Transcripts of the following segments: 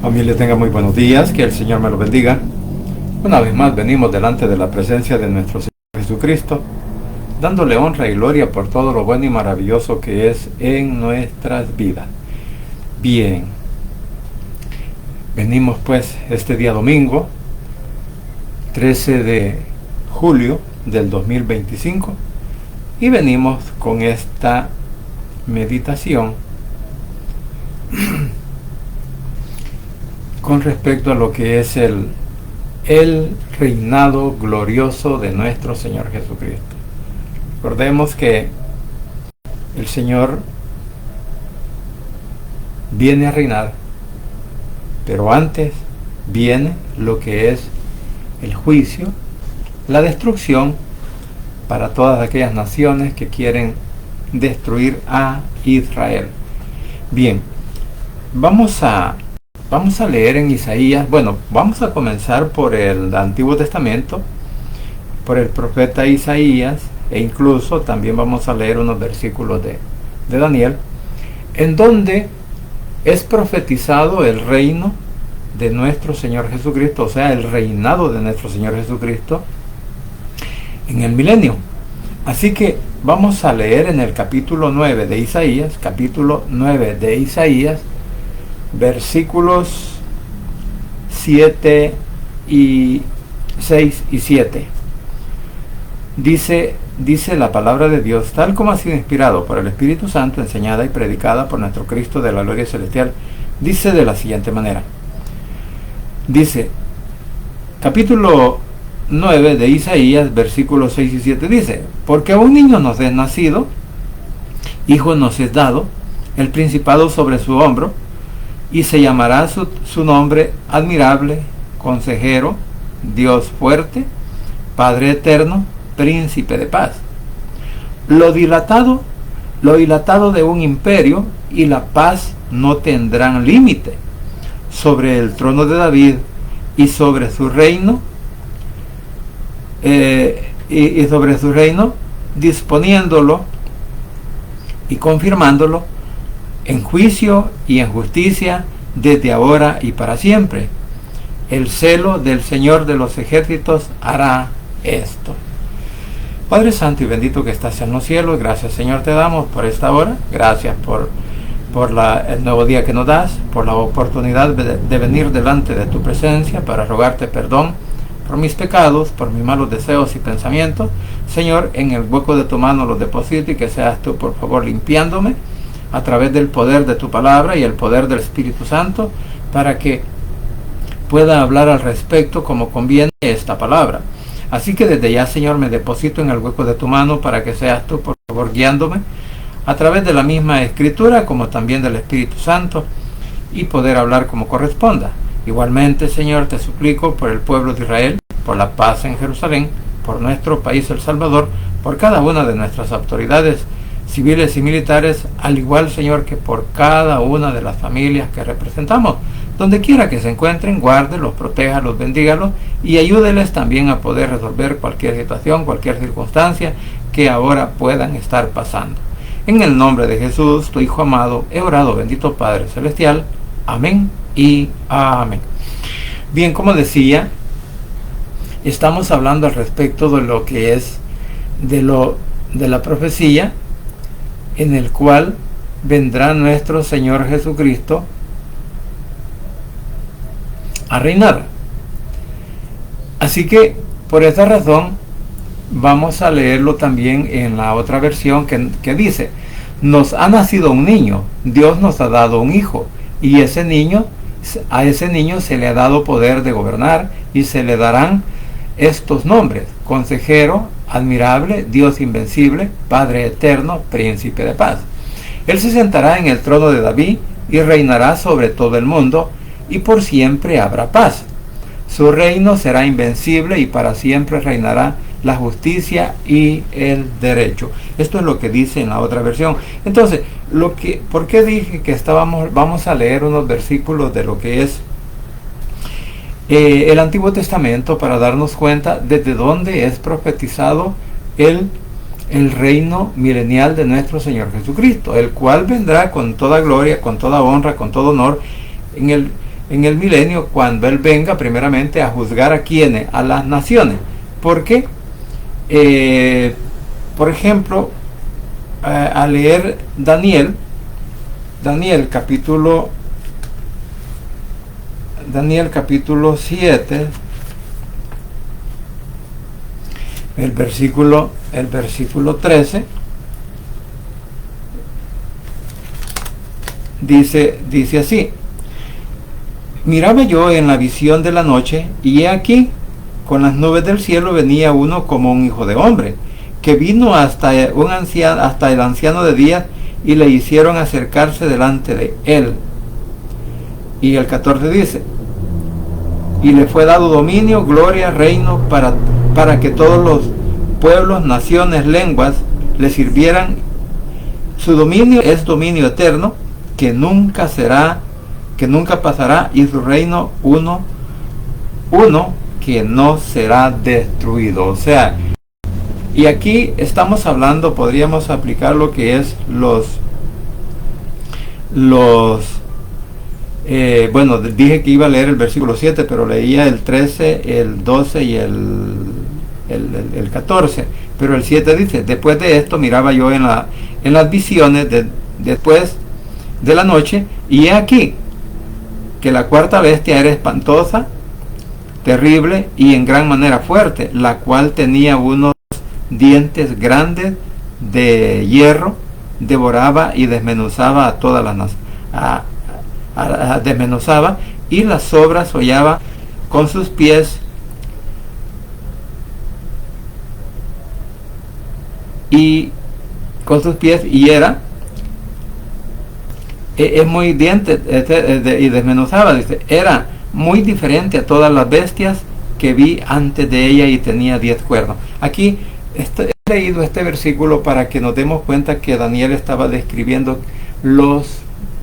Familia, tenga muy buenos días, que el Señor me lo bendiga. Una vez más venimos delante de la presencia de nuestro Señor Jesucristo, dándole honra y gloria por todo lo bueno y maravilloso que es en nuestras vidas. Bien, venimos pues este día domingo, 13 de julio del 2025, y venimos con esta meditación con respecto a lo que es el reinado glorioso de nuestro Señor Jesucristo. Recordemos que el Señor viene a reinar, pero antes viene lo que es el juicio, la destrucción para todas aquellas naciones que quieren destruir a Israel. Bien, vamos a leer en Isaías. Bueno, vamos a comenzar por el Antiguo Testamento, por el profeta Isaías, e incluso también vamos a leer unos versículos de Daniel, en donde es profetizado el reino de nuestro Señor Jesucristo, o sea, el reinado de nuestro Señor Jesucristo en el milenio. Así que vamos a leer en el capítulo 9 de Isaías, versículos 7 y 6 y 7. Dice la palabra de Dios, tal como ha sido inspirado por el Espíritu Santo, enseñada y predicada por nuestro Cristo de la gloria celestial. Dice de la siguiente manera. Dice, capítulo 9 de Isaías, versículos 6 y 7, dice: porque a un niño nos es nacido, hijo nos es dado, el principado sobre su hombro, y se llamará su nombre admirable, consejero, Dios fuerte, Padre eterno, príncipe de paz. Lo dilatado de un imperio y la paz no tendrán límite sobre el trono de David y sobre su reino, disponiéndolo y confirmándolo en juicio y en justicia desde ahora y para siempre. El celo del Señor de los ejércitos hará esto. Padre Santo y bendito que estás en los cielos, gracias Señor te damos por esta hora, gracias por el nuevo día que nos das, por la oportunidad de venir delante de tu presencia para rogarte perdón por mis pecados, por mis malos deseos y pensamientos. Señor, en el hueco de tu mano los deposito y que seas tú por favor limpiándome a través del poder de tu palabra y el poder del Espíritu Santo, para que pueda hablar al respecto como conviene esta palabra. Así que desde ya, Señor, me deposito en el hueco de tu mano para que seas tú por favor guiándome a través de la misma Escritura como también del Espíritu Santo, y poder hablar como corresponda. Igualmente, Señor, te suplico por el pueblo de Israel, por la paz en Jerusalén, por nuestro país El Salvador, por cada una de nuestras autoridades civiles y militares, al igual, Señor, que por cada una de las familias que representamos. Donde quiera que se encuentren, guárdelos, protéjalos, bendígalos y ayúdeles también a poder resolver cualquier situación, cualquier circunstancia que ahora puedan estar pasando. En el nombre de Jesús, tu Hijo amado, he orado, bendito Padre Celestial. Amén y amén. Bien, como decía, estamos hablando al respecto de lo que es de la profecía en el cual vendrá nuestro Señor Jesucristo a reinar. Así que por esa razón vamos a leerlo también en la otra versión que dice: nos ha nacido un niño, Dios nos ha dado un hijo, y a ese niño se le ha dado poder de gobernar, y se le darán estos nombres: consejero, admirable, Dios invencible, Padre eterno, príncipe de paz. Él se sentará en el trono de David y reinará sobre todo el mundo, y por siempre habrá paz. Su reino será invencible y para siempre reinará la justicia y el derecho. Esto es lo que dice en la otra versión. Entonces, ¿por qué dije que vamos a leer unos versículos de lo que es el Antiguo Testamento, para darnos cuenta desde dónde es profetizado el reino milenial de nuestro Señor Jesucristo, el cual vendrá con toda gloria, con toda honra, con todo honor, en el milenio, cuando Él venga primeramente a juzgar a quienes, a las naciones. Porque, por ejemplo, a leer Daniel capítulo 7, el versículo 13, dice así: miraba yo en la visión de la noche, y he aquí, con las nubes del cielo venía uno como un hijo de hombre, que vino hasta el anciano de días, y le hicieron acercarse delante de él. Y el 14 dice: y le fue dado dominio, gloria, reino, para que todos los pueblos, naciones, lenguas le sirvieran. Su dominio es dominio eterno, que nunca pasará, y su reino uno que no será destruido. O sea, y aquí estamos hablando, podríamos aplicar lo que es bueno, dije que iba a leer el versículo 7, pero leía el 13, el 12 y el 14. Pero el 7 dice: después de esto miraba yo en las visiones después de la noche, y he aquí que la cuarta bestia era espantosa, terrible y en gran manera fuerte, la cual tenía unos dientes grandes de hierro, devoraba y desmenuzaba a todas las naciones. Desmenuzaba, y las sobras hollaba con sus pies, y era es muy diente y desmenuzaba, dice, era muy diferente a todas las bestias que vi antes de ella, y tenía 10 cuernos. Aquí he leído este versículo para que nos demos cuenta que Daniel estaba describiendo los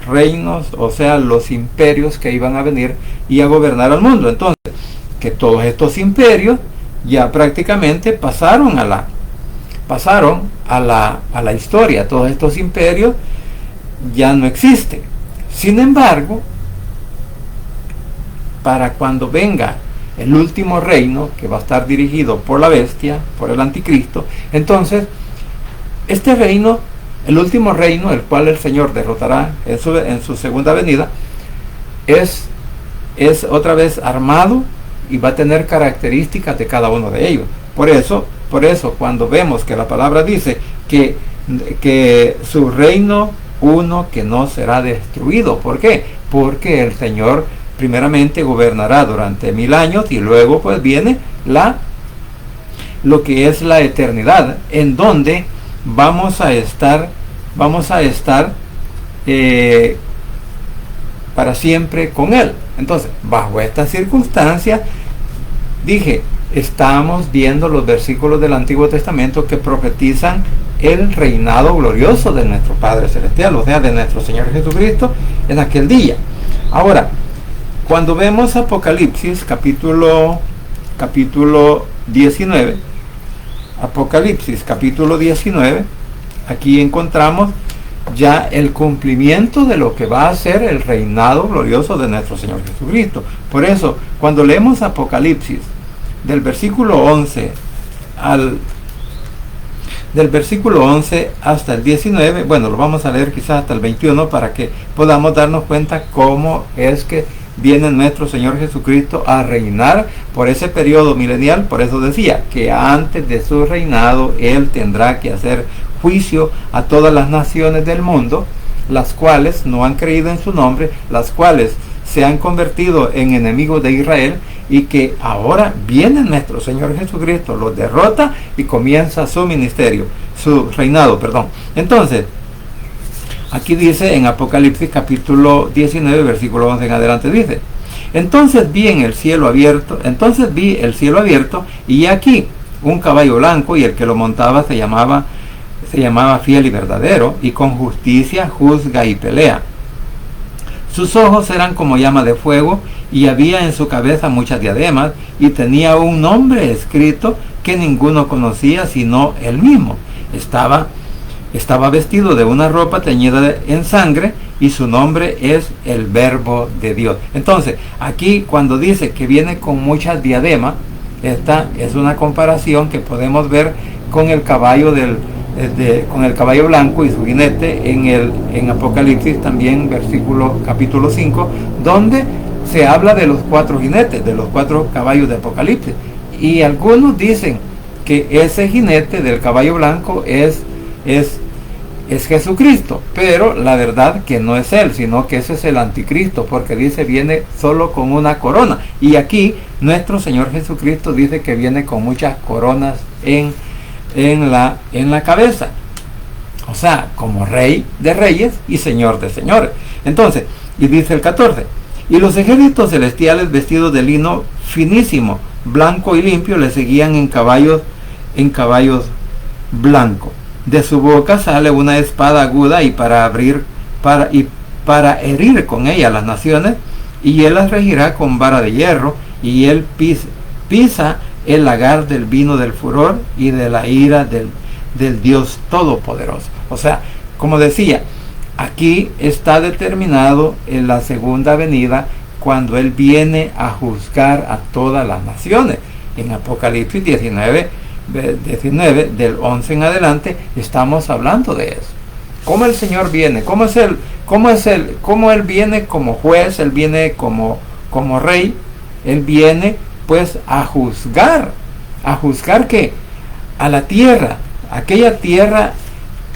reinos, o sea, los imperios que iban a venir y a gobernar al mundo. Entonces, que todos estos imperios ya prácticamente pasaron a la historia. Todos estos imperios ya no existen. Sin embargo, para cuando venga el último reino, que va a estar dirigido por la bestia, por el anticristo, entonces este reino, el último reino, el cual el Señor derrotará en su segunda venida, es otra vez armado y va a tener características de cada uno de ellos. Por eso cuando vemos que la palabra dice que su reino uno que no será destruido. ¿Por qué? Porque el Señor primeramente gobernará durante 1000 años, y luego pues viene lo que es la eternidad, en donde vamos a estar para siempre con Él. Entonces, bajo estas circunstancias, dije, estamos viendo los versículos del Antiguo Testamento que profetizan el reinado glorioso de nuestro Padre Celestial, o sea, de nuestro Señor Jesucristo en aquel día. Ahora, cuando vemos Apocalipsis capítulo 19, Apocalipsis capítulo 19, aquí encontramos ya el cumplimiento de lo que va a ser el reinado glorioso de nuestro Señor Jesucristo. Por eso, cuando leemos Apocalipsis del versículo 11 hasta el 19, bueno, lo vamos a leer quizás hasta el 21 para que podamos darnos cuenta cómo es que viene nuestro Señor Jesucristo a reinar por ese periodo milenial. Por eso decía que antes de su reinado Él tendrá que hacer juicio a todas las naciones del mundo, las cuales no han creído en su nombre, las cuales se han convertido en enemigos de Israel, y que ahora viene nuestro Señor Jesucristo, los derrota y comienza su ministerio, su reinado, perdón. Entonces, aquí dice en Apocalipsis capítulo 19, versículo 11 en adelante, dice: entonces vi el cielo abierto, y aquí un caballo blanco, y el que lo montaba se llamaba Fiel y Verdadero, y con justicia juzga y pelea. Sus ojos eran como llama de fuego, y había en su cabeza muchas diademas, y tenía un nombre escrito que ninguno conocía sino él mismo. Estaba vestido de una ropa teñida en sangre, y su nombre es el Verbo de Dios. Entonces, aquí cuando dice que viene con muchas diademas, esta es una comparación que podemos ver con el caballo con el caballo blanco y su jinete en Apocalipsis también, capítulo 5, donde se habla de los 4 jinetes, de los 4 caballos de Apocalipsis. Y algunos dicen que ese jinete del caballo blanco es Jesucristo, pero la verdad que no es él, sino que ese es el anticristo, porque dice viene solo con una corona. Y aquí nuestro Señor Jesucristo dice que viene con muchas coronas en la cabeza, o sea, como Rey de Reyes y Señor de Señores. Entonces, y dice el 14, y los ejércitos celestiales vestidos de lino finísimo, blanco y limpio, le seguían en caballos blancos. De su boca sale una espada aguda y para herir con ella las naciones, y él las regirá con vara de hierro, y él pisa el lagar del vino del furor y de la ira del Dios Todopoderoso. O sea, como decía, aquí está determinado en la segunda venida, cuando él viene a juzgar a todas las naciones. En Apocalipsis 19, del 11 en adelante, estamos hablando de eso. ¿Cómo el Señor viene? ¿Cómo él viene como juez? Él viene como rey. Él viene pues a juzgar que a la tierra, aquella tierra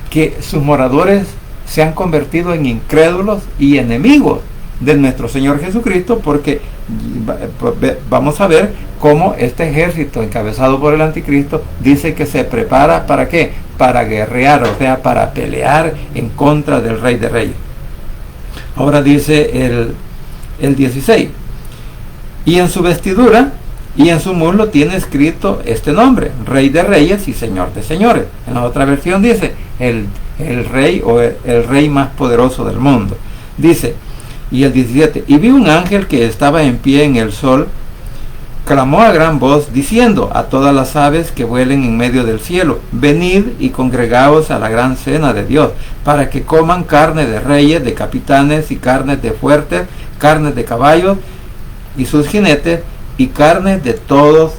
que sus moradores se han convertido en incrédulos y enemigos de nuestro Señor Jesucristo, porque vamos a ver cómo este ejército encabezado por el anticristo dice que se prepara ¿para qué? Para guerrear, o sea, para pelear en contra del Rey de Reyes. Ahora dice el 16, y en su vestidura y en su muslo tiene escrito este nombre, Rey de Reyes y Señor de Señores. En la otra versión dice el rey, o el rey más poderoso del mundo. Dice, y el 17, y vi un ángel que estaba en pie en el sol, clamó a gran voz diciendo a todas las aves que vuelen en medio del cielo, venid y congregaos a la gran cena de Dios, para que coman carne de reyes, de capitanes, y carnes de fuertes, carnes de caballos y sus jinetes, y carnes de todos,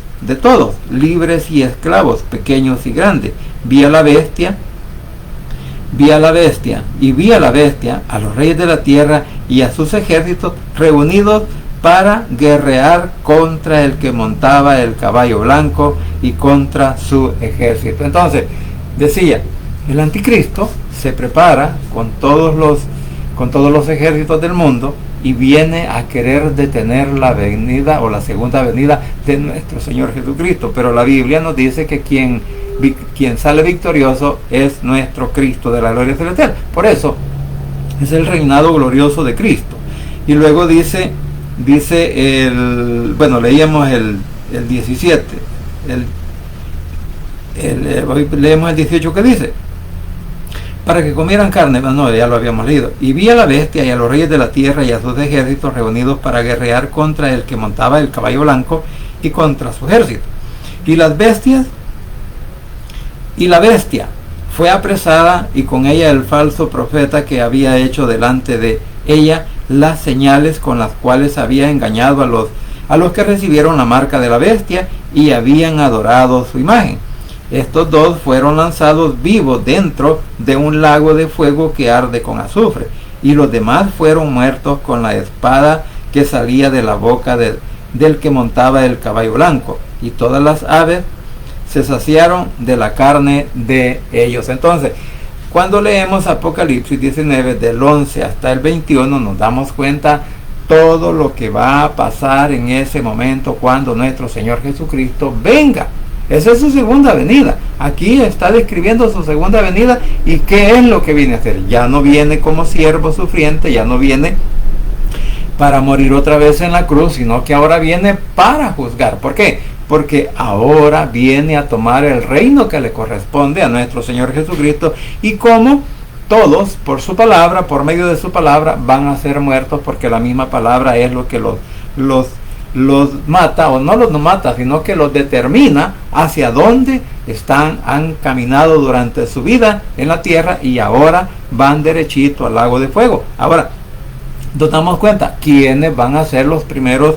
libres y esclavos, pequeños y grandes. Vi a la bestia, a los reyes de la tierra y a sus ejércitos reunidos para guerrear contra el que montaba el caballo blanco y contra su ejército. Entonces, decía, el anticristo se prepara con todos los ejércitos del mundo y viene a querer detener la venida o la segunda venida de nuestro Señor Jesucristo. Pero la Biblia nos dice que quien sale victorioso es nuestro Cristo de la gloria celestial. Por eso es el reinado glorioso de Cristo. Y luego dice leíamos el 17, hoy leemos el 18 que dice, para que comieran carne, no, ya lo habíamos leído, y vi a la bestia y a los reyes de la tierra y a sus ejércitos reunidos para guerrear contra el que montaba el caballo blanco y contra su ejército. Y la bestia fue apresada, y con ella el falso profeta que había hecho delante de ella las señales con las cuales había engañado a los que recibieron la marca de la bestia y habían adorado su imagen. Estos dos fueron lanzados vivos dentro de un lago de fuego que arde con azufre, y los demás fueron muertos con la espada que salía de la boca del que montaba el caballo blanco, y todas las aves se saciaron de la carne de ellos. Entonces, cuando leemos Apocalipsis 19 del 11 hasta el 21, nos damos cuenta todo lo que va a pasar en ese momento cuando nuestro Señor Jesucristo venga. Esa es su segunda venida. Aquí está describiendo su segunda venida y qué es lo que viene a hacer. Ya no viene como siervo sufriente, ya no viene para morir otra vez en la cruz, sino que ahora viene para juzgar. ¿Por qué? Porque ahora viene a tomar el reino que le corresponde a nuestro Señor Jesucristo, y como todos, por su palabra, por medio de su palabra, van a ser muertos, porque la misma palabra es lo que los los mata, o no los mata, sino que los determina hacia dónde han caminado durante su vida en la tierra y ahora van derechito al lago de fuego. Ahora, nos damos cuenta, ¿quiénes van a ser los primeros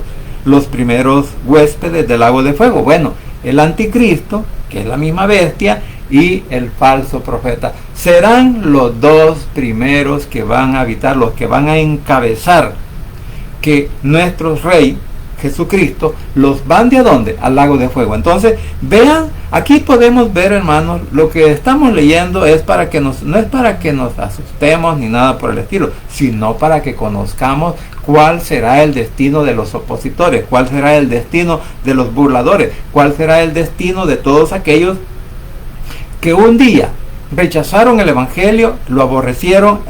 huéspedes del lago de fuego? Bueno, el anticristo, que es la misma bestia, y el falso profeta. Serán los dos primeros que van a habitar, los que van a encabezar que nuestro rey Jesucristo los van de a dónde, al lago de fuego. Entonces, vean, aquí podemos ver, hermanos, lo que estamos leyendo es para que no es para que nos asustemos ni nada por el estilo, sino para que conozcamos cuál será el destino de los opositores, cuál será el destino de los burladores, cuál será el destino de todos aquellos que un día rechazaron el evangelio, lo aborrecieron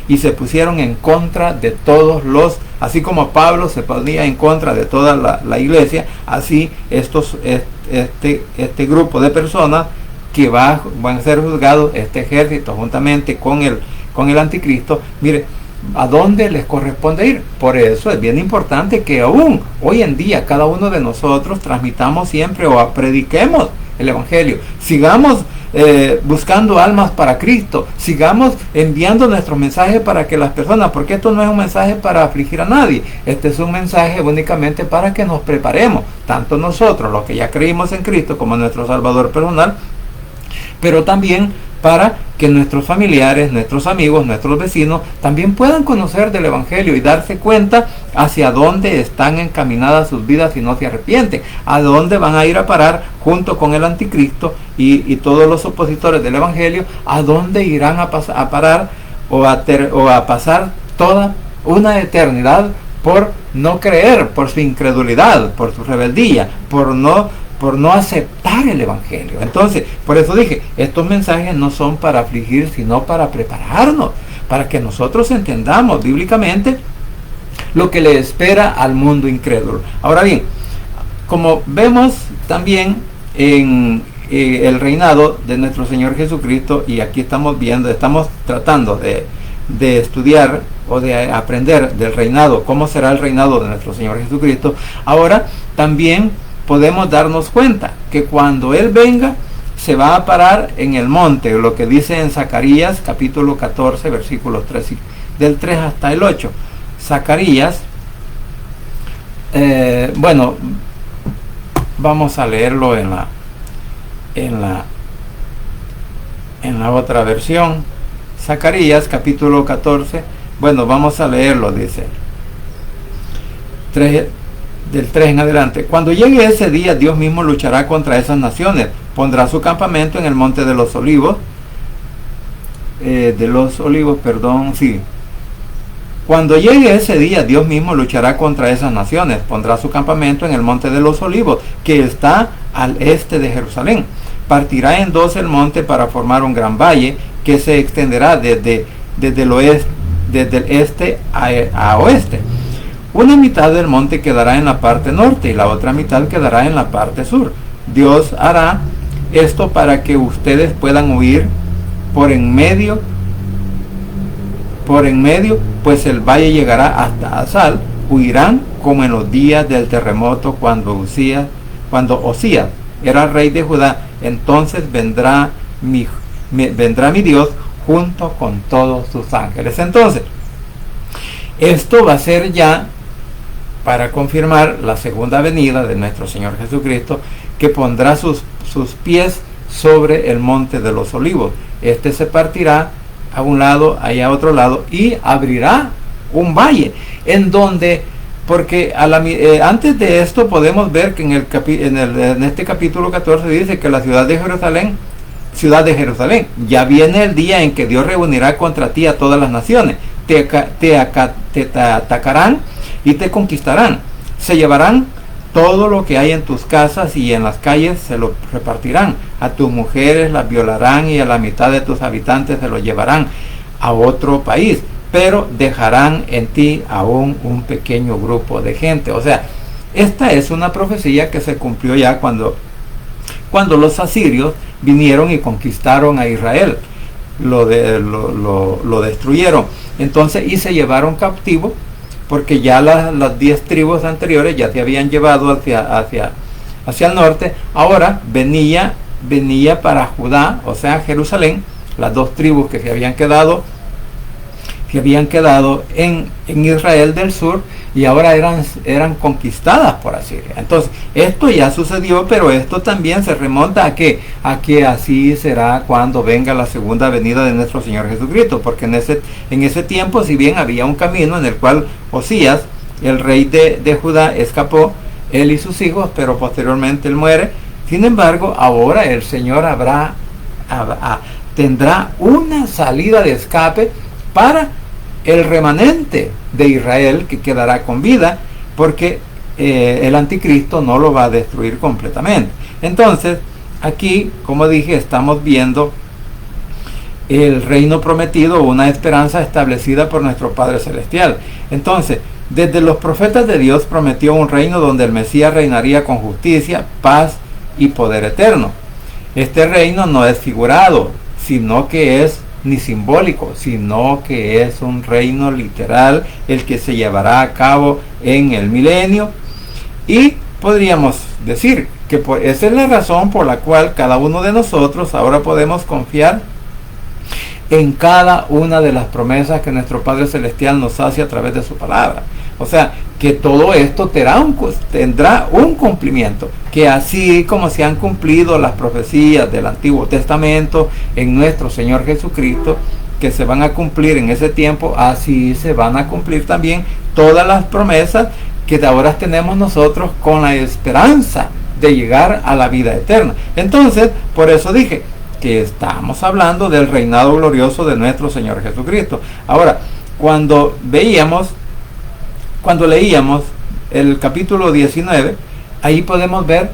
y se pusieron en contra de todos los, así como Pablo se ponía en contra de toda la iglesia, así este grupo de personas que van a ser juzgados, este ejército juntamente con el anticristo, mire, ¿a dónde les corresponde ir? Por eso es bien importante que aún hoy en día cada uno de nosotros transmitamos siempre o prediquemos el evangelio, sigamos buscando almas para Cristo, sigamos enviando nuestro mensaje para que las personas, porque esto no es un mensaje para afligir a nadie, este es un mensaje únicamente para que nos preparemos, tanto nosotros, los que ya creímos en Cristo como nuestro Salvador personal, pero también para que nuestros familiares, nuestros amigos, nuestros vecinos también puedan conocer del evangelio y darse cuenta hacia dónde están encaminadas sus vidas si no se arrepienten, a dónde van a ir a parar junto con el anticristo y todos los opositores del evangelio, a dónde irán a parar o a pasar toda una eternidad por no creer, por su incredulidad, por su rebeldía, por no aceptar el evangelio. Entonces, por eso dije, estos mensajes no son para afligir, sino para prepararnos, para que nosotros entendamos bíblicamente lo que le espera al mundo incrédulo. Ahora bien, como vemos también en el reinado de nuestro Señor Jesucristo, y aquí estamos tratando de estudiar o de aprender del reinado, cómo será el reinado de nuestro Señor Jesucristo, ahora también podemos darnos cuenta que cuando Él venga se va a parar en el monte, lo que dice en Zacarías capítulo 14 versículos 3, del 3 hasta el 8. Zacarías, bueno, vamos a leerlo en la otra versión. Zacarías capítulo 14, bueno, vamos a leerlo, dice del 3 en adelante. Cuando llegue ese día, Dios mismo luchará contra esas naciones, pondrá su campamento en el monte de los olivos, Cuando llegue ese día, Dios mismo luchará contra esas naciones, pondrá su campamento en el monte de los olivos, que está al este de Jerusalén. Partirá en dos el monte para formar un gran valle, que se extenderá desde el este a oeste. Una mitad del monte quedará en la parte norte y la otra mitad quedará en la parte sur. Dios hará esto para que ustedes puedan huir por en medio, pues el valle llegará hasta Asal. Huirán como en los días del terremoto cuando Osías era rey de Judá. Entonces vendrá mi Dios junto con todos sus ángeles. Entonces, esto va a ser ya para confirmar la segunda venida de nuestro Señor Jesucristo, que pondrá sus pies sobre el monte de los olivos. Este se partirá a un lado, allá a otro lado, y abrirá un valle, en donde, porque antes de esto podemos ver que en este capítulo 14 dice que la ciudad de Jerusalén, ya viene el día en que Dios reunirá contra ti a todas las naciones, te atacarán y te conquistarán, se llevarán todo lo que hay en tus casas y en las calles se lo repartirán, a tus mujeres las violarán y a la mitad de tus habitantes se lo llevarán a otro país, pero dejarán en ti aún un pequeño grupo de gente. O sea, esta es una profecía que se cumplió ya cuando los asirios vinieron y conquistaron a Israel, lo destruyeron, entonces, y se llevaron cautivo porque ya las 10 tribus anteriores ya se habían llevado hacia el norte. Ahora venía para Judá, o sea, Jerusalén, las 2 tribus que se habían quedado en Israel del sur, y ahora eran conquistadas por Asiria. Entonces, esto ya sucedió, pero esto también se remonta a que así será cuando venga la segunda venida de nuestro Señor Jesucristo, porque en ese tiempo, si bien había un camino en el cual Osías, el rey de Judá, escapó, él y sus hijos, pero posteriormente él muere. Sin embargo, ahora el Señor tendrá una salida de escape para el remanente de Israel, que quedará con vida, porque el anticristo no lo va a destruir completamente. Entonces, aquí, como dije, estamos viendo el reino prometido, una esperanza establecida por nuestro Padre Celestial. Entonces, desde los profetas de Dios prometió un reino donde el Mesías reinaría con justicia, paz y poder eterno. Este reino no es figurado, sino que es ni simbólico, sino que es un reino literal, el que se llevará a cabo en el milenio. Y podríamos decir que esa es la razón por la cual cada uno de nosotros ahora podemos confiar en cada una de las promesas que nuestro Padre Celestial nos hace a través de su palabra. O sea, que todo esto tendrá un cumplimiento, que así como se han cumplido las profecías del Antiguo Testamento en nuestro Señor Jesucristo, que se van a cumplir en ese tiempo, así se van a cumplir también todas las promesas que de ahora tenemos nosotros, con la esperanza de llegar a la vida eterna. Entonces, por eso dije que estamos hablando del reinado glorioso de nuestro Señor Jesucristo. Ahora, cuando leíamos el capítulo 19, ahí podemos ver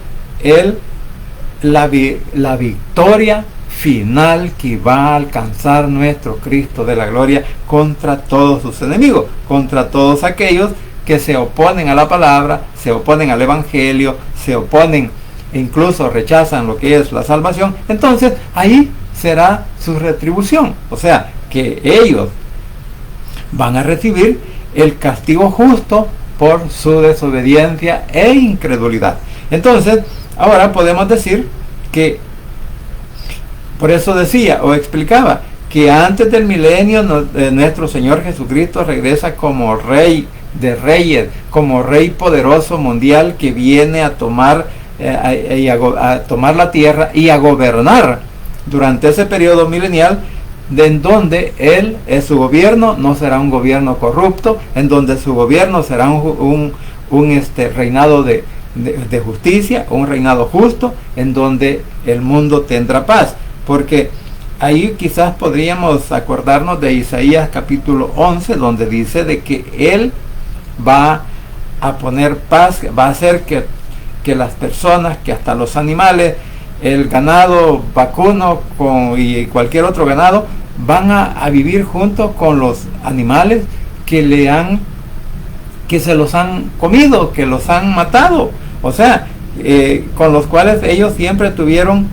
la victoria final que va a alcanzar nuestro Cristo de la gloria contra todos sus enemigos, contra todos aquellos que se oponen a la palabra, se oponen al evangelio, se oponen e incluso rechazan lo que es la salvación. Entonces ahí será su retribución, o sea que ellos van a recibir el castigo justo por su desobediencia e incredulidad. Entonces ahora podemos decir que, por eso decía o explicaba, que antes del milenio nuestro Señor Jesucristo regresa como Rey de Reyes, como Rey poderoso mundial, que viene a tomar la tierra y a gobernar durante ese periodo milenial, en donde su gobierno no será un gobierno corrupto, en donde su gobierno será un reinado de justicia, un reinado justo, en donde el mundo tendrá paz. Porque ahí quizás podríamos acordarnos de Isaías capítulo 11, donde dice de que Él va a poner paz, va a hacer que las personas, que hasta los animales, el ganado vacuno y cualquier otro ganado, van a vivir junto con los animales que se los han comido, que los han matado, o sea, con los cuales ellos siempre tuvieron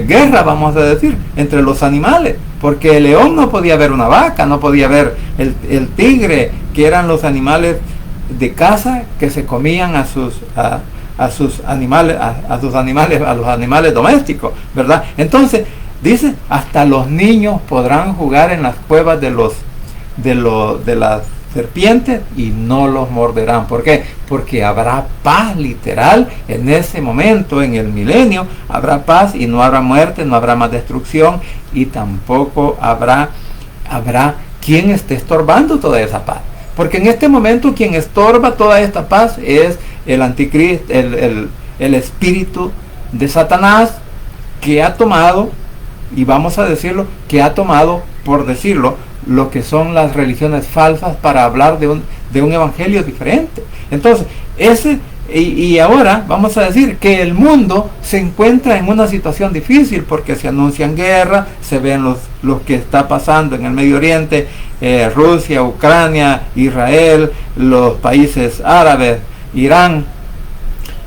guerra, vamos a decir, entre los animales, porque el león no podía ver una vaca, no podía ver el tigre, que eran los animales de caza que se comían a los animales domésticos, ¿verdad? Entonces dice, hasta los niños podrán jugar en las cuevas de las serpientes y no los morderán. ¿Por qué? Porque habrá paz literal en ese momento, en el milenio. Habrá paz y no habrá muerte, no habrá más destrucción, y tampoco habrá quien esté estorbando toda esa paz. Porque en este momento quien estorba toda esta paz es el anticristo, el espíritu de Satanás, que ha tomado, y vamos a decirlo, que ha tomado, por decirlo, lo que son las religiones falsas para hablar de un evangelio diferente. Entonces, y ahora vamos a decir que el mundo se encuentra en una situación difícil, porque se anuncian guerras, se ven lo que está pasando en el Medio Oriente, Rusia, Ucrania, Israel, los países árabes, Irán,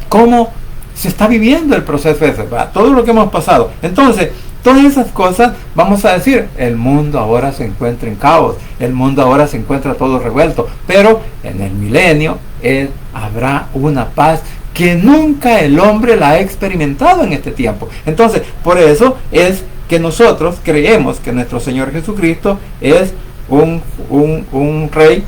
cómo se está viviendo el proceso ese, ¿verdad? Todo lo que hemos pasado. Entonces, Todas esas cosas, vamos a decir, el mundo ahora se encuentra en caos, el mundo ahora se encuentra todo revuelto, pero en el milenio habrá una paz que nunca el hombre la ha experimentado en este tiempo. Entonces, por eso es que nosotros creemos que nuestro Señor Jesucristo es un rey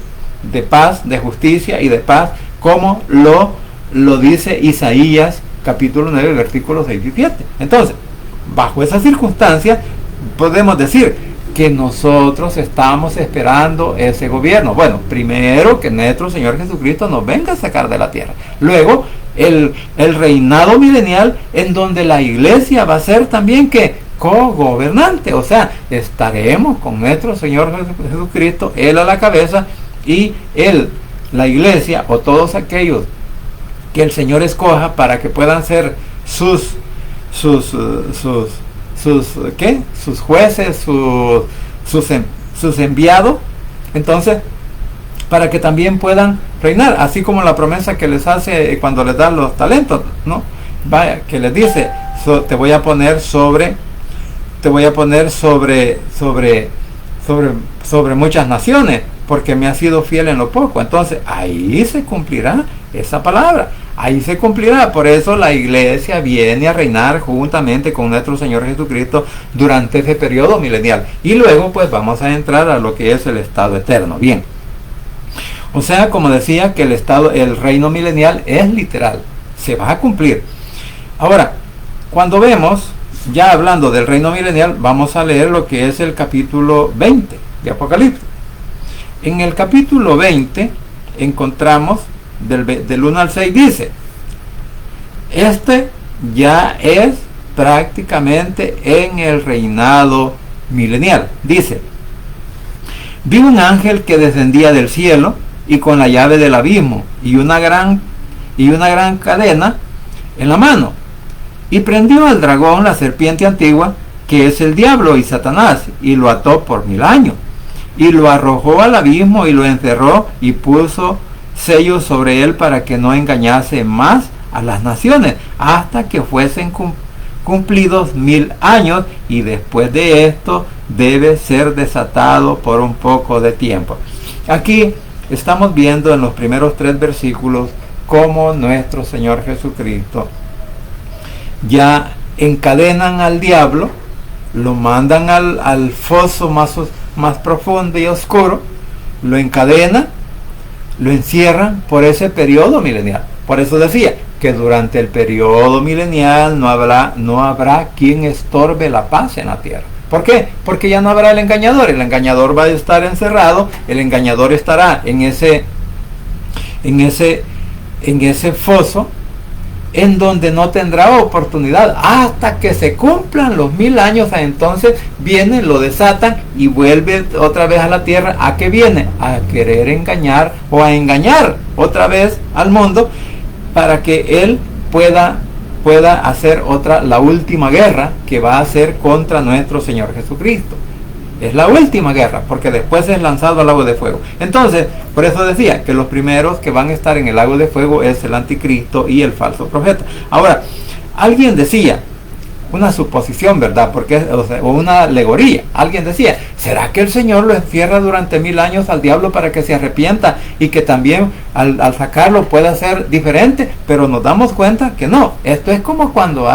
de paz, de justicia y de paz, como lo dice Isaías capítulo 9, versículos 6 y 7. Entonces, bajo esas circunstancias, podemos decir que nosotros estamos esperando ese gobierno. Bueno, primero que nuestro Señor Jesucristo nos venga a sacar de la tierra. Luego, el reinado milenial, en donde la iglesia va a ser también que cogobernante. O sea, estaremos con nuestro Señor Jesucristo, Él a la cabeza, y Él, la iglesia, o todos aquellos que el Señor escoja para que puedan ser sus jueces, sus enviados, entonces, para que también puedan reinar, así como la promesa que les hace cuando les dan los talentos, ¿no? Vaya, que les dice, te voy a poner sobre muchas naciones, porque me has sido fiel en lo poco. Entonces, ahí se cumplirá esa palabra. Ahí se cumplirá. Por eso la iglesia viene a reinar juntamente con nuestro Señor Jesucristo durante ese periodo milenial. Y luego pues vamos a entrar a lo que es el estado eterno. Bien. O sea, como decía, que el reino milenial es literal. Se va a cumplir. Ahora, cuando vemos, ya hablando del reino milenial, vamos a leer lo que es el capítulo 20 de Apocalipsis. En el capítulo 20 encontramos del 1 al 6 dice, este ya es prácticamente en el reinado milenial. Dice, vi un ángel que descendía del cielo y con la llave del abismo y una gran cadena en la mano, y prendió al dragón, la serpiente antigua, que es el diablo y Satanás, y lo ató por 1000 años, y lo arrojó al abismo y lo encerró y puso sellos sobre él para que no engañase más a las naciones hasta que fuesen cumplidos 1000 años, y después de esto debe ser desatado por un poco de tiempo. Aquí estamos viendo en los primeros 3 versículos cómo nuestro Señor Jesucristo ya encadenan al diablo, lo mandan al foso más profundo y oscuro, lo encadenan, lo encierran por ese periodo milenial. Por eso decía que durante el periodo milenial no habrá quien estorbe la paz en la tierra. ¿Por qué? Porque ya no habrá el engañador va a estar encerrado, el engañador estará en ese foso, en donde no tendrá oportunidad hasta que se cumplan los 1000 años. Entonces viene, lo desatan y vuelve otra vez a la tierra. ¿A qué viene? A querer engañar o a engañar otra vez al mundo para que él pueda hacer la última guerra que va a hacer contra nuestro Señor Jesucristo. Es la última guerra, porque después es lanzado al lago de fuego. Entonces, por eso decía que los primeros que van a estar en el lago de fuego es el anticristo y el falso profeta. Ahora, alguien decía, una suposición, ¿verdad? O una alegoría. Alguien decía, ¿será que el Señor lo encierra durante 1000 años al diablo para que se arrepienta y que también al sacarlo pueda ser diferente? Pero nos damos cuenta que no. Esto es como cuando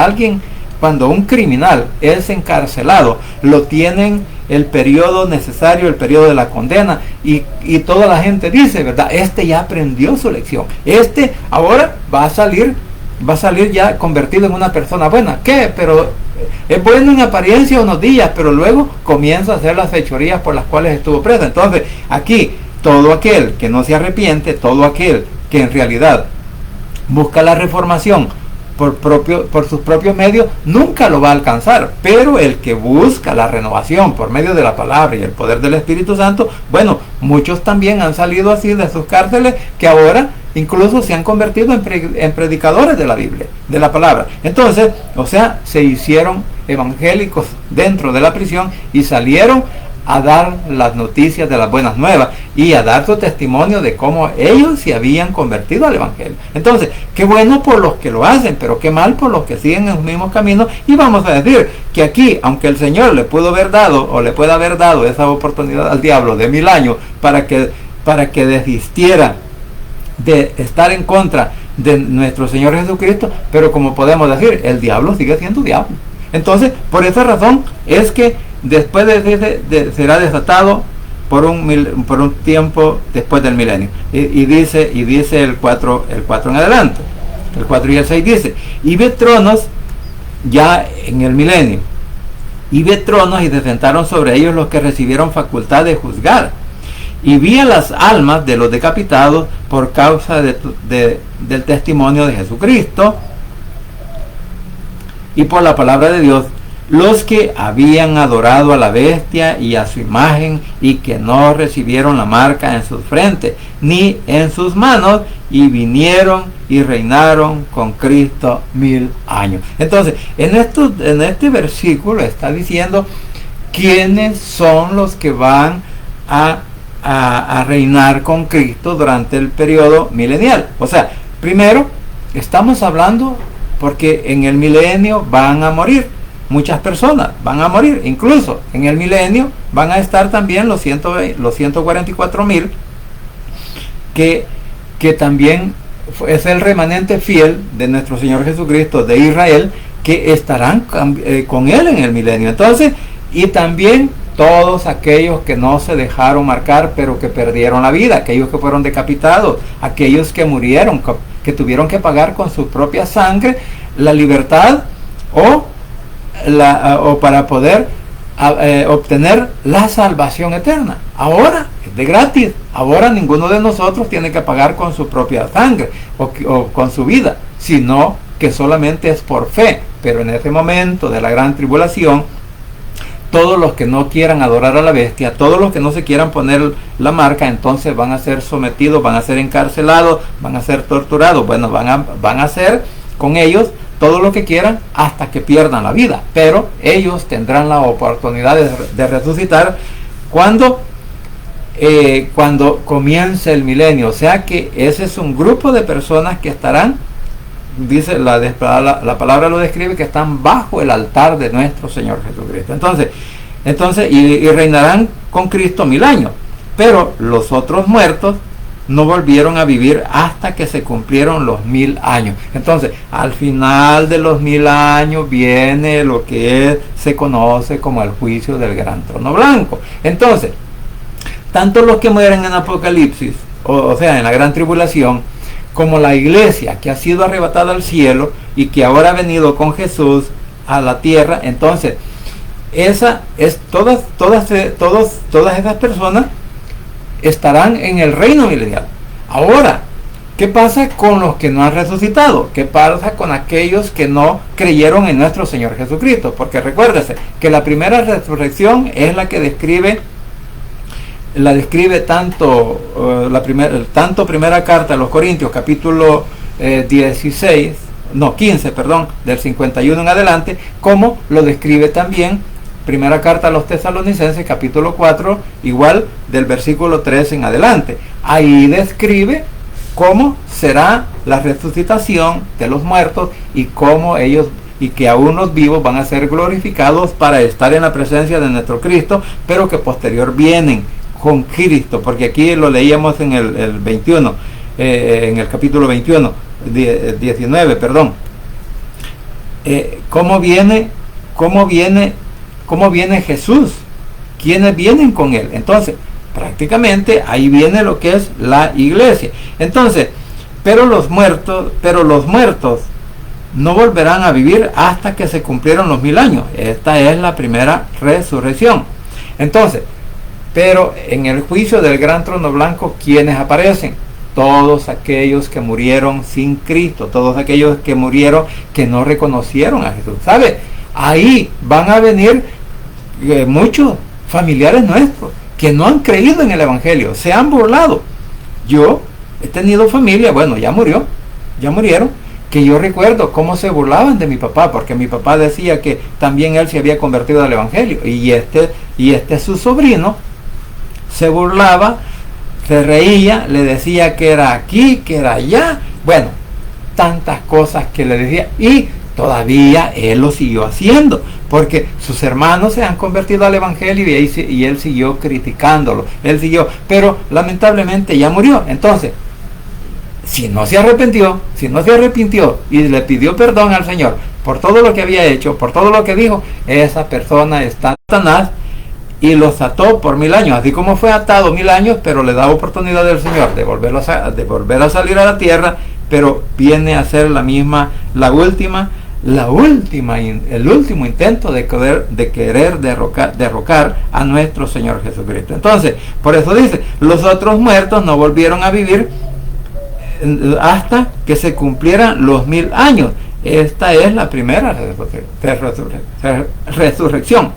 un criminal es encarcelado, lo tienen el periodo necesario, el periodo de la condena, y toda la gente dice, ¿verdad? Este ya aprendió su lección, este ahora va a salir ya convertido en una persona buena. ¿Qué? Pero es bueno en apariencia unos días, pero luego comienza a hacer las fechorías por las cuales estuvo preso. Entonces, aquí, todo aquel que no se arrepiente, todo aquel que en realidad busca la reformación por sus propios medios, nunca lo va a alcanzar. Pero el que busca la renovación por medio de la palabra y el poder del Espíritu Santo, bueno, muchos también han salido así de sus cárceles, que ahora incluso se han convertido en predicadores de la Biblia, de la palabra. Entonces, o sea, se hicieron evangélicos dentro de la prisión y salieron a dar las noticias de las buenas nuevas y a dar su testimonio de cómo ellos se habían convertido al Evangelio. Entonces, qué bueno por los que lo hacen, pero qué mal por los que siguen en los mismos caminos. Y vamos a decir que aquí, aunque el Señor le pudo haber dado o le puede haber dado esa oportunidad al diablo de 1000 años para que desistiera de estar en contra de nuestro Señor Jesucristo, pero como podemos decir, el diablo sigue siendo diablo. Entonces, por esa razón es que después será desatado por un tiempo después del milenio. Y dice el 4 en adelante. El 4 y el 6 dice, y ve tronos ya en el milenio. Y ve tronos y se sentaron sobre ellos los que recibieron facultad de juzgar. Y vi a las almas de los decapitados por causa del testimonio de Jesucristo y por la palabra de Dios, los que habían adorado a la bestia y a su imagen y que no recibieron la marca en sus frentes ni en sus manos, y vinieron y reinaron con Cristo 1000 años. Entonces, en este versículo está diciendo quiénes son los que van a reinar con Cristo durante el periodo milenial. O sea, primero estamos hablando porque en el milenio van a morir muchas personas, van a morir. Incluso en el milenio van a estar también los 144,000 que también es el remanente fiel de nuestro Señor Jesucristo de Israel, que estarán con Él en el milenio. Entonces, y también todos aquellos que no se dejaron marcar pero que perdieron la vida, aquellos que fueron decapitados, aquellos que murieron, que tuvieron que pagar con su propia sangre la libertad o para poder obtener la salvación eterna. Ahora es de gratis. Ahora ninguno de nosotros tiene que pagar con su propia sangre o con su vida, sino que solamente es por fe. Pero en ese momento de la gran tribulación, todos los que no quieran adorar a la bestia, todos los que no se quieran poner la marca, entonces van a ser sometidos, van a ser encarcelados, van a ser torturados. Bueno, van a hacer con ellos todo lo que quieran hasta que pierdan la vida. Pero ellos tendrán la oportunidad de resucitar cuando comience el milenio. O sea que ese es un grupo de personas que estarán, dice la palabra lo describe, que están bajo el altar de nuestro Señor Jesucristo. Entonces y reinarán con Cristo 1000 años. Pero los otros muertos no volvieron a vivir hasta que se cumplieron los 1000 años. Entonces, al final de los 1000 años viene lo que se conoce como el juicio del gran trono blanco. Entonces, tanto los que mueren en Apocalipsis, o sea, en la gran tribulación, como la iglesia que ha sido arrebatada al cielo y que ahora ha venido con Jesús a la tierra, entonces todas esas personas estarán en el reino milenial. Ahora, ¿qué pasa con los que no han resucitado? ¿Qué pasa con aquellos que no creyeron en nuestro Señor Jesucristo? Porque recuérdese que la primera resurrección es la que describe tanto primera carta a los Corintios, capítulo 15, del 51 en adelante, como lo describe también primera carta a los Tesalonicenses, capítulo 4, igual del versículo 3 en adelante. Ahí describe cómo será la resucitación de los muertos y cómo ellos, y que aún los vivos van a ser glorificados para estar en la presencia de nuestro Cristo, pero que posterior vienen con Cristo, porque aquí lo leíamos en el 21, en el capítulo 19, perdón. ¿Cómo viene Jesús? ¿Quiénes vienen con Él? Entonces, prácticamente ahí viene lo que es la iglesia. Entonces, pero los muertos no volverán a vivir hasta que se cumplieron los 1000 años. Esta es la primera resurrección. Entonces, pero en el juicio del gran trono blanco, ¿quiénes aparecen? Todos aquellos que murieron sin Cristo, todos aquellos que murieron que no reconocieron a Jesús. ¿Sabe? Ahí van a venir muchos familiares nuestros que no han creído en el Evangelio, se han burlado. Yo he tenido familia, bueno, ya murieron, que yo recuerdo cómo se burlaban de mi papá, porque mi papá decía que también él se había convertido al Evangelio, y y este su sobrino se burlaba, se reía, le decía que era aquí, que era allá, bueno, tantas cosas que le decía, y todavía él lo siguió haciendo, porque sus hermanos se han convertido al evangelio y él siguió criticándolo, pero lamentablemente ya murió. Entonces, si no se arrepintió y le pidió perdón al Señor por todo lo que había hecho, por todo lo que dijo, esa persona está Satanás, y los ató por 1000 años, así como fue atado 1000 años, pero le da oportunidad del Señor de volver a salir a la tierra, pero viene a ser el último intento de querer derrocar a nuestro Señor Jesucristo. Entonces, por eso dice, los otros muertos no volvieron a vivir hasta que se cumplieran los 1000 años. Esta es la primera resurrección.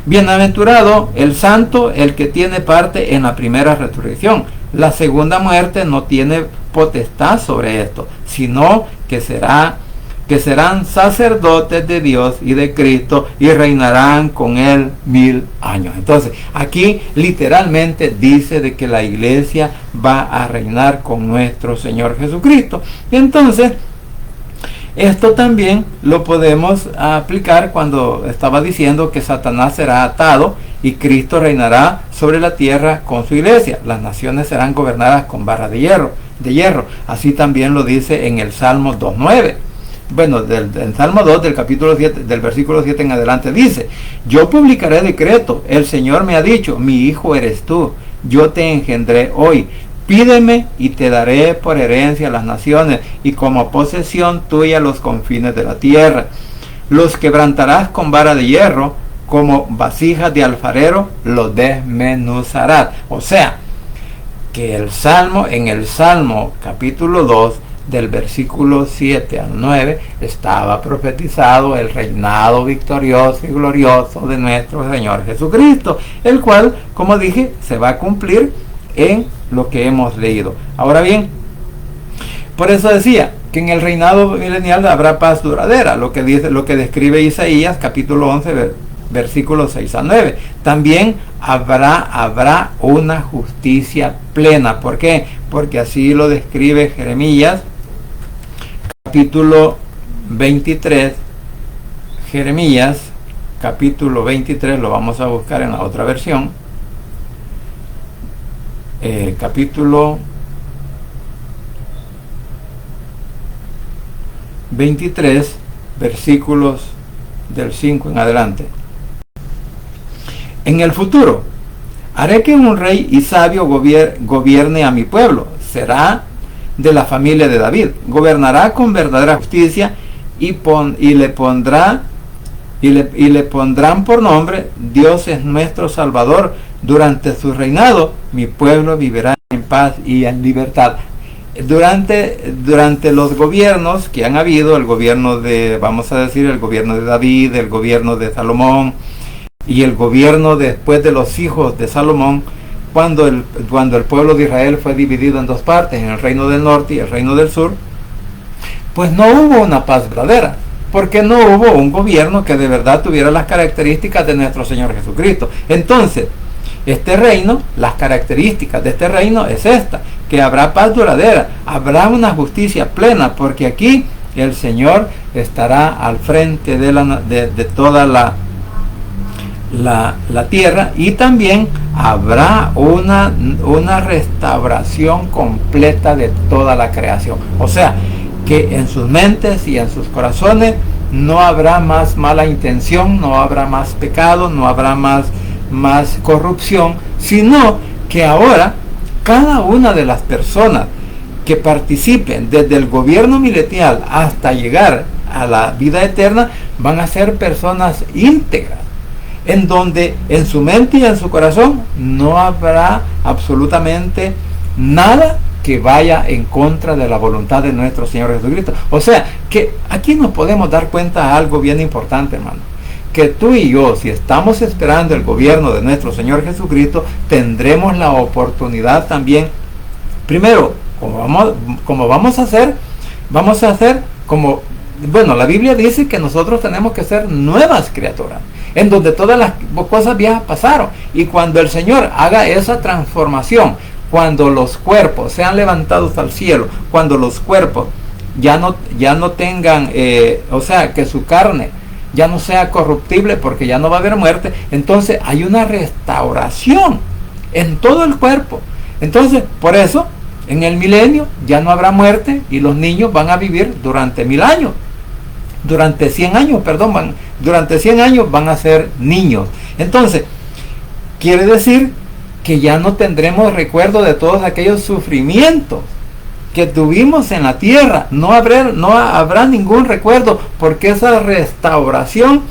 Bienaventurado el santo, el que tiene parte en la primera resurrección. La segunda muerte no tiene potestad sobre esto, sino que serán sacerdotes de Dios y de Cristo y reinarán con él 1000 años. Entonces, aquí literalmente dice de que la iglesia va a reinar con nuestro Señor Jesucristo. Y entonces, esto también lo podemos aplicar cuando estaba diciendo que Satanás será atado y Cristo reinará sobre la tierra con su iglesia. Las naciones serán gobernadas con barra de hierro. Así también lo dice en el Salmo 2:9. Bueno, del Salmo 2, del capítulo 7, del versículo 7 en adelante, dice: yo publicaré decreto, el Señor me ha dicho, mi hijo eres tú, yo te engendré hoy. Pídeme y te daré por herencia las naciones y como posesión tuya los confines de la tierra. Los quebrantarás con vara de hierro, como vasijas de alfarero los desmenuzarás. O sea, que en el Salmo capítulo 2, del versículo 7 al 9, estaba profetizado el reinado victorioso y glorioso de nuestro Señor Jesucristo, el cual, como dije, se va a cumplir en lo que hemos leído. Ahora bien, por eso decía que en el reinado milenial habrá paz duradera, lo que describe Isaías capítulo 11, versículos 6 a 9. También habrá una justicia plena. ¿Por qué? Porque así lo describe Jeremías capítulo 23. Jeremías capítulo 23, lo vamos a buscar en la otra versión. Capítulo 23, versículos del 5 en adelante. En el futuro, haré que un rey y sabio gobierne a mi pueblo. Será de la familia de David. Gobernará con verdadera justicia y le pondrán por nombre: Dios es nuestro Salvador. Durante su reinado, mi pueblo vivirá en paz y en libertad. Durante los gobiernos que han habido, el gobierno de David, el gobierno de Salomón y el gobierno después de los hijos de Salomón, cuando el pueblo de Israel fue dividido en dos partes, en el reino del norte y el reino del sur, pues no hubo una paz verdadera, porque no hubo un gobierno que de verdad tuviera las características de nuestro Señor Jesucristo. Entonces, las características de este reino es esta: que habrá paz duradera, habrá una justicia plena, porque aquí el Señor estará al frente de toda la tierra, y también habrá una restauración completa de toda la creación. O sea, que en sus mentes y en sus corazones no habrá más mala intención, no habrá más pecado, no habrá más corrupción, sino que ahora cada una de las personas que participen desde el gobierno milenial hasta llegar a la vida eterna van a ser personas íntegras, en donde en su mente y en su corazón no habrá absolutamente nada que vaya en contra de la voluntad de nuestro Señor Jesucristo. O sea, que aquí nos podemos dar cuenta de algo bien importante, hermano: que tú y yo, si estamos esperando el gobierno de nuestro Señor Jesucristo, tendremos la oportunidad también, primero, la Biblia dice que nosotros tenemos que ser nuevas criaturas. en donde todas las cosas viejas pasaron. Y cuando el Señor haga esa transformación, cuando los cuerpos sean levantados al cielo, cuando los cuerpos ya no tengan, o sea, que su carne ya no sea corruptible porque ya no va a haber muerte, entonces hay una restauración en todo el cuerpo. Entonces, por eso, en el milenio ya no habrá muerte y los niños van a vivir durante 1000 años. Durante 100 años, perdón, durante 100 años van a ser niños. Entonces, quiere decir que ya no tendremos recuerdo de todos aquellos sufrimientos que tuvimos en la tierra. No habrá ningún recuerdo, porque esa restauración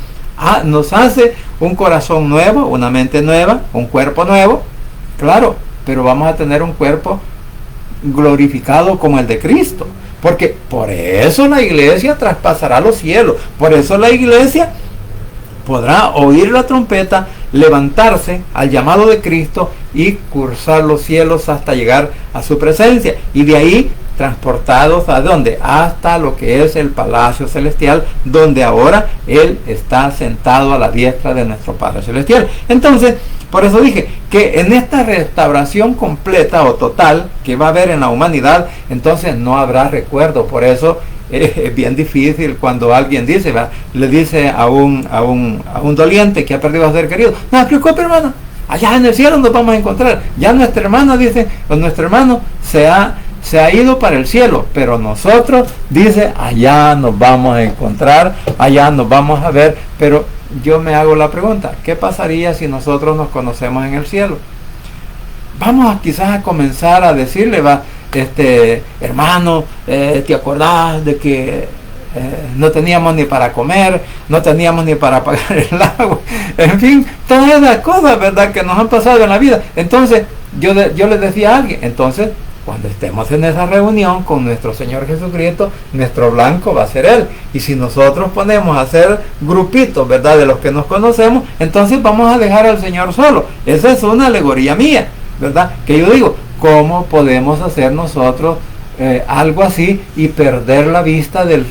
nos hace un corazón nuevo, una mente nueva, un cuerpo nuevo, claro, pero vamos a tener un cuerpo glorificado como el de Cristo, porque por eso la iglesia traspasará los cielos, por eso la iglesia podrá oír la trompeta, levantarse al llamado de Cristo y cursar los cielos hasta llegar a su presencia, y de ahí transportados a dónde, hasta lo que es el palacio celestial, donde ahora Él está sentado a la diestra de nuestro Padre Celestial. Entonces, por eso dije que en esta restauración completa o total que va a haber en la humanidad, entonces no habrá recuerdo. Por eso es bien difícil cuando alguien dice, le dice a un doliente que ha perdido a ser querido: no se preocupe, hermano, allá en el cielo nos vamos a encontrar. Ya nuestra hermana, dice, o nuestro hermano se ha ido para el cielo, pero nosotros, dice, allá nos vamos a encontrar, allá nos vamos a ver. Pero yo me hago la pregunta, ¿qué pasaría si nosotros nos conocemos en el cielo? Vamos quizás a comenzar a decirle, hermano, ¿te acordás de que no teníamos ni para comer, no teníamos ni para pagar el agua? En fin, todas esas cosas, ¿verdad?, que nos han pasado en la vida. Entonces, yo les decía a alguien, entonces, cuando estemos en esa reunión con nuestro Señor Jesucristo, nuestro blanco va a ser Él. Y si nosotros ponemos a hacer grupitos, ¿verdad?, de los que nos conocemos, entonces vamos a dejar al Señor solo. Esa es una alegoría mía, ¿verdad?, que yo digo, ¿cómo podemos hacer nosotros algo así y perder la vista del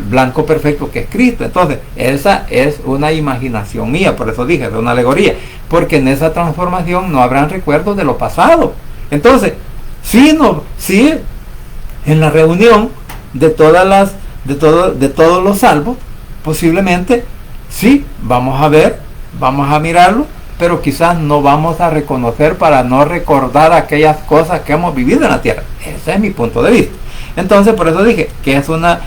blanco perfecto que es Cristo? Entonces, esa es una imaginación mía, por eso dije, es una alegoría, porque en esa transformación no habrán recuerdos de lo pasado. Entonces, sí, en la reunión de todos los salvos, posiblemente sí, vamos a mirarlo, pero quizás no vamos a reconocer para no recordar aquellas cosas que hemos vivido en la tierra. Ese es mi punto de vista. Entonces, por eso dije que es una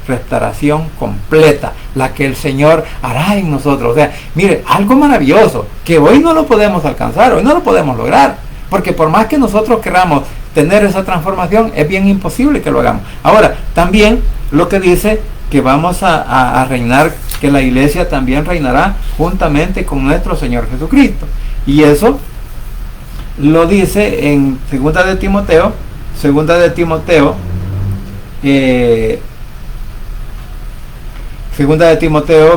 restauración completa la que el Señor hará en nosotros. O sea, mire, algo maravilloso que hoy no lo podemos alcanzar, hoy no lo podemos lograr, porque por más que nosotros queramos tener esa transformación, es bien imposible que lo hagamos. Ahora, también lo que dice que vamos a reinar, que la iglesia también reinará juntamente con nuestro Señor Jesucristo. Y eso lo dice en segunda de Timoteo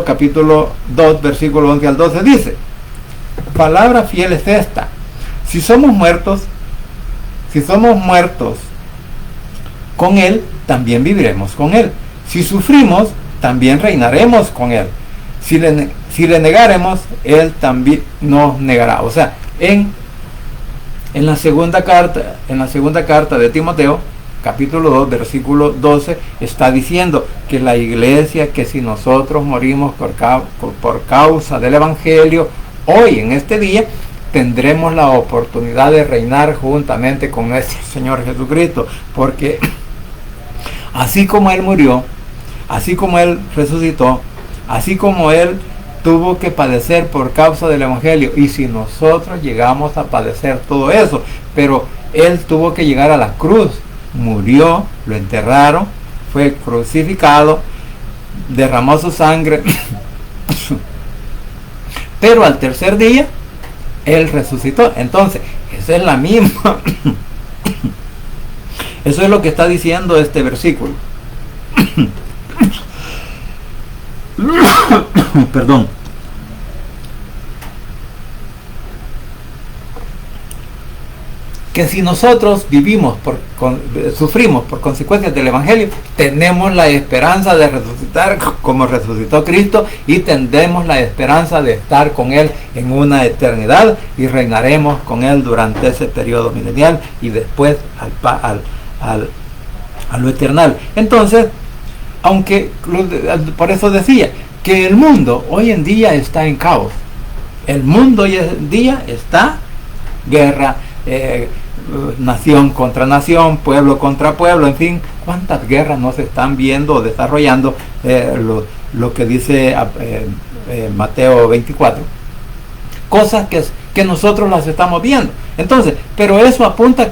capítulo 2, versículo 11 al 12, dice: palabra fiel es esta: si somos muertos con Él, también viviremos con Él. Si sufrimos, también reinaremos con Él. Si le negaremos, Él también nos negará. O sea, en la segunda carta de Timoteo, capítulo 2, versículo 12, está diciendo que la iglesia, que si nosotros morimos por causa del Evangelio, hoy, en este día, tendremos la oportunidad de reinar juntamente con nuestro Señor Jesucristo, porque así como Él murió, así como Él resucitó, así como Él tuvo que padecer por causa del Evangelio, y si nosotros llegamos a padecer todo eso, pero Él tuvo que llegar a la cruz, murió, lo enterraron, fue crucificado, derramó su sangre, pero al tercer día Él resucitó. Entonces, esa es la misma. Eso es lo que está diciendo este versículo. Perdón. que si nosotros sufrimos por consecuencias del Evangelio, tenemos la esperanza de resucitar como resucitó Cristo, y tendremos la esperanza de estar con Él en una eternidad, y reinaremos con Él durante ese periodo milenial y después a lo eternal. Entonces, aunque por eso decía que el mundo hoy en día está en caos, el mundo hoy en día está guerra, nación contra nación, pueblo contra pueblo, en fin, cuántas guerras no se están viendo o desarrollando, lo que dice Mateo 24, cosas que nosotros las estamos viendo. Entonces, pero eso apunta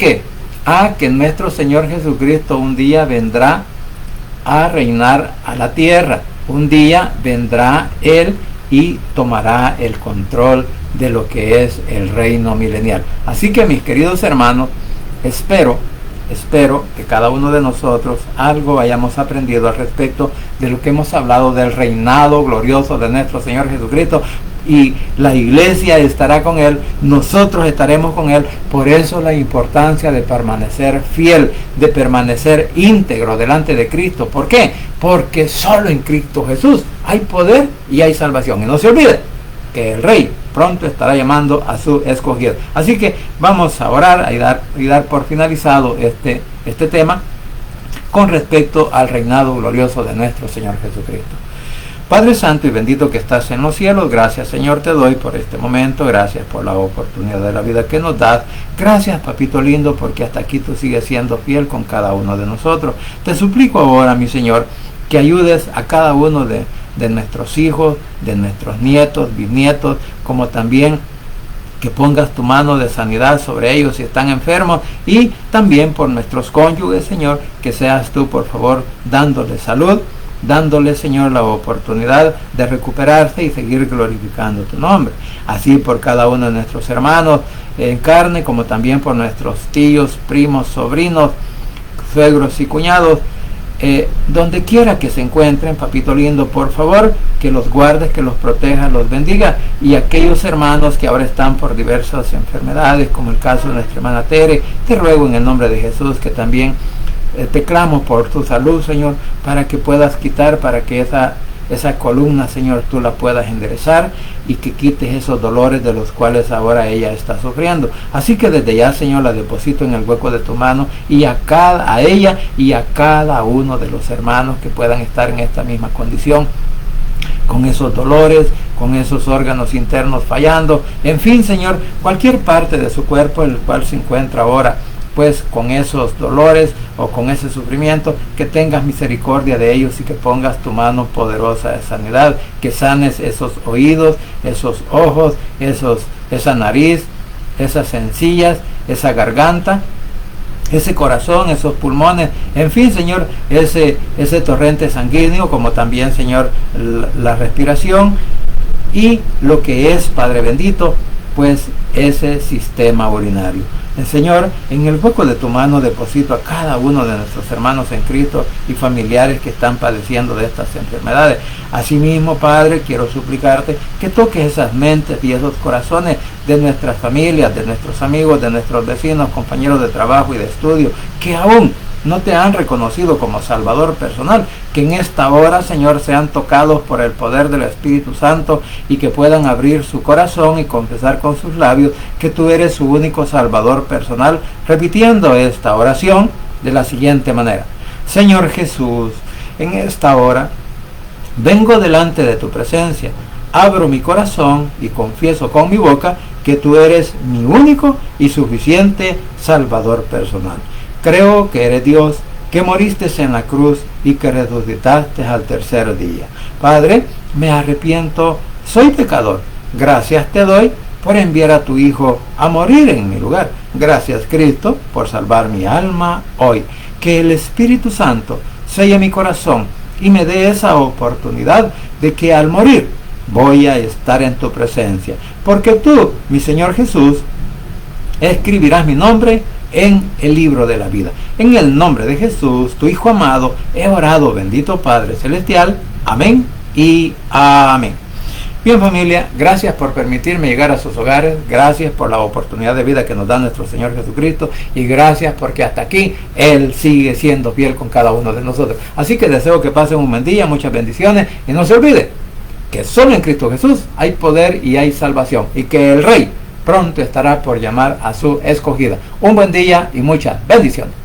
a que nuestro Señor Jesucristo un día vendrá a reinar a la tierra, un día vendrá Él y tomará el control de lo que es el reino milenial. Así que, mis queridos hermanos, espero que cada uno de nosotros algo hayamos aprendido al respecto de lo que hemos hablado del reinado glorioso de nuestro Señor Jesucristo, y la iglesia estará con Él, nosotros estaremos con Él. Por eso la importancia de permanecer fiel, de permanecer íntegro delante de Cristo. ¿Por qué? Porque solo en Cristo Jesús hay poder y hay salvación. Y no se olvide que el Rey pronto estará llamando a su escogido. Así que vamos a orar y dar por finalizado este tema con respecto al reinado glorioso de nuestro Señor Jesucristo. Padre Santo y bendito que estás en los cielos, gracias Señor te doy por este momento, gracias por la oportunidad de la vida que nos das, gracias Papito lindo, porque hasta aquí tú sigues siendo fiel con cada uno de nosotros. Te suplico ahora, mi Señor, que ayudes a cada uno de nuestros hijos, de nuestros nietos, bisnietos, como también que pongas tu mano de sanidad sobre ellos si están enfermos, y también por nuestros cónyuges, Señor, que seas tú, por favor, dándoles salud, dándole, Señor, la oportunidad de recuperarse y seguir glorificando tu nombre. Así por cada uno de nuestros hermanos en carne, como también por nuestros tíos, primos, sobrinos, suegros y cuñados, donde quiera que se encuentren, Papito lindo, por favor, que los guardes, que los proteja, los bendiga. Y aquellos hermanos que ahora están por diversas enfermedades, como el caso de nuestra hermana Tere, te ruego en el nombre de Jesús que también te clamo por tu salud, Señor, para que puedas quitar, para que esa columna, Señor, tú la puedas enderezar y que quites esos dolores de los cuales ahora ella está sufriendo. Así que desde ya, Señor, la deposito en el hueco de tu mano, y a ella y a cada uno de los hermanos que puedan estar en esta misma condición, con esos dolores, con esos órganos internos fallando, en fin, Señor, cualquier parte de su cuerpo en el cual se encuentra ahora, pues con esos dolores o con ese sufrimiento, que tengas misericordia de ellos y que pongas tu mano poderosa de sanidad, que sanes esos oídos, esos ojos, esa nariz, esas encías, esa garganta, ese corazón, esos pulmones, en fin, Señor, ese torrente sanguíneo, como también, Señor, la respiración, y lo que es, Padre bendito, pues ese sistema urinario. Señor, en el hueco de tu mano deposito a cada uno de nuestros hermanos en Cristo y familiares que están padeciendo de estas enfermedades. Asimismo, Padre, quiero suplicarte que toques esas mentes y esos corazones de nuestras familias, de nuestros amigos, de nuestros vecinos, compañeros de trabajo y de estudio, que aún no te han reconocido como Salvador personal, que en esta hora, Señor, sean tocados por el poder del Espíritu Santo y que puedan abrir su corazón y confesar con sus labios que tú eres su único Salvador personal, repitiendo esta oración de la siguiente manera: Señor Jesús, en esta hora vengo delante de tu presencia, abro mi corazón y confieso con mi boca que tú eres mi único y suficiente Salvador personal. Creo que eres Dios, que moriste en la cruz y que resucitaste al tercer día. Padre, me arrepiento, soy pecador. Gracias te doy por enviar a tu Hijo a morir en mi lugar. Gracias, Cristo, por salvar mi alma hoy. Que el Espíritu Santo selle mi corazón y me dé esa oportunidad de que al morir voy a estar en tu presencia. Porque tú, mi Señor Jesús, escribirás mi nombre en el libro de la vida. En el nombre de Jesús, tu Hijo amado, he orado, bendito Padre Celestial. Amén y amén. Bien, familia, gracias por permitirme llegar a sus hogares, gracias por la oportunidad de vida que nos da nuestro Señor Jesucristo y gracias porque hasta aquí Él sigue siendo fiel con cada uno de nosotros. Así que deseo que pasen un buen día, muchas bendiciones y no se olvide que solo en Cristo Jesús hay poder y hay salvación y que el Rey pronto estará por llamar a su escogida. Un buen día y muchas bendiciones.